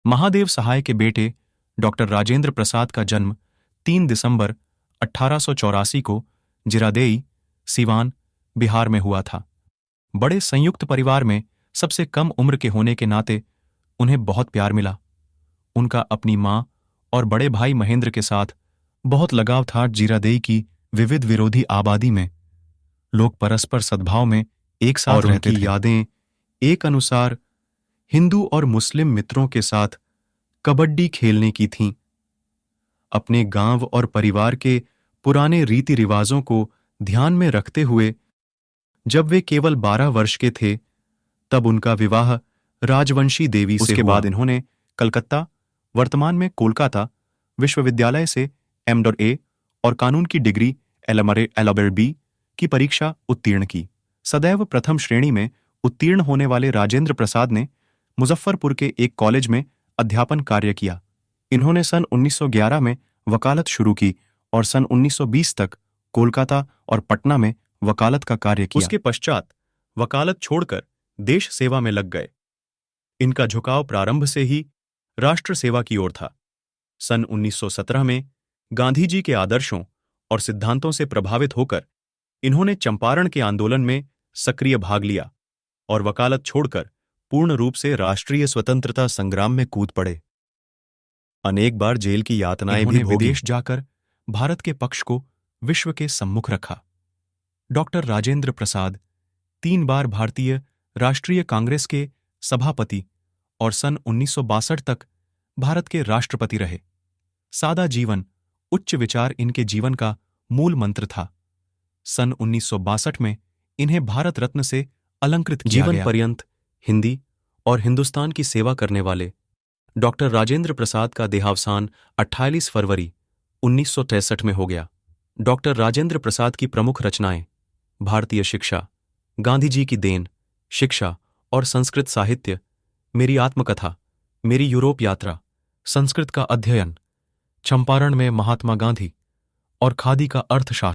महादेव सहाय के बेटे डॉक्टर राजेंद्र प्रसाद का जन्म 3 दिसंबर 1884 को जिरादेई, सीवान, बिहार में हुआ था। बड़े संयुक्त परिवार में सबसे कम उम्र के होने के नाते उन्हें बहुत प्यार मिला। उनका अपनी मां और बड़े भाई महेंद्र के साथ बहुत लगाव था। जिरादेई की विविध विरोधी आबादी में लोग परस्पर सद्भाव में एक साथ रहते थे। यादें एक अनुसार हिंदू और मुस्लिम मित्रों के साथ कबड्डी खेलने की थीं। अपने गांव और परिवार के पुराने रीति रिवाजों को ध्यान में रखते हुए जब वे केवल 12 वर्ष के थे तब उनका विवाह राजवंशी देवी से हुआ। उसके बाद इन्होंने कलकत्ता, वर्तमान में कोलकाता विश्वविद्यालय से M.A और कानून की डिग्री LL.B की परीक्षा उत्तीर्ण की। सदैव प्रथम श्रेणी में उत्तीर्ण होने वाले राजेंद्र प्रसाद ने मुजफ्फरपुर के एक कॉलेज में अध्यापन कार्य किया। इन्होंने सन 1911 में वकालत शुरू की और सन 1920 तक कोलकाता और पटना में वकालत का कार्य किया। उसके पश्चात वकालत छोड़कर देश सेवा में लग गए। इनका झुकाव प्रारंभ से ही राष्ट्र सेवा की ओर था। सन 1917 में गांधी जी के आदर्शों और सिद्धांतों से प्रभावित होकर इन्होंने चंपारण के आंदोलन में सक्रिय भाग लिया और वकालत छोड़कर पूर्ण रूप से राष्ट्रीय स्वतंत्रता संग्राम में कूद पड़े। अनेक बार जेल की यातनाएं भी भोगी। विदेश जाकर भारत के पक्ष को विश्व के सम्मुख रखा। डॉक्टर राजेंद्र प्रसाद 3 बार भारतीय राष्ट्रीय कांग्रेस के सभापति और सन 1962 तक भारत के राष्ट्रपति रहे। सादा जीवन, उच्च विचार इनके जीवन का मूल मंत्र था। सन 1962 में इन्हें भारत रत्न से अलंकृत किया गया। जीवन पर्यंत हिंदी और हिंदुस्तान की सेवा करने वाले डॉक्टर राजेंद्र प्रसाद का देहावसान 28 फरवरी 1963 में हो गया। डॉक्टर राजेंद्र प्रसाद की प्रमुख रचनाएं भारतीय शिक्षा, गांधी जी की देन, शिक्षा और संस्कृत साहित्य, मेरी आत्मकथा, मेरी यूरोप यात्रा, संस्कृत का अध्ययन, चंपारण में महात्मा गांधी और खादी का अर्थशास्त्र।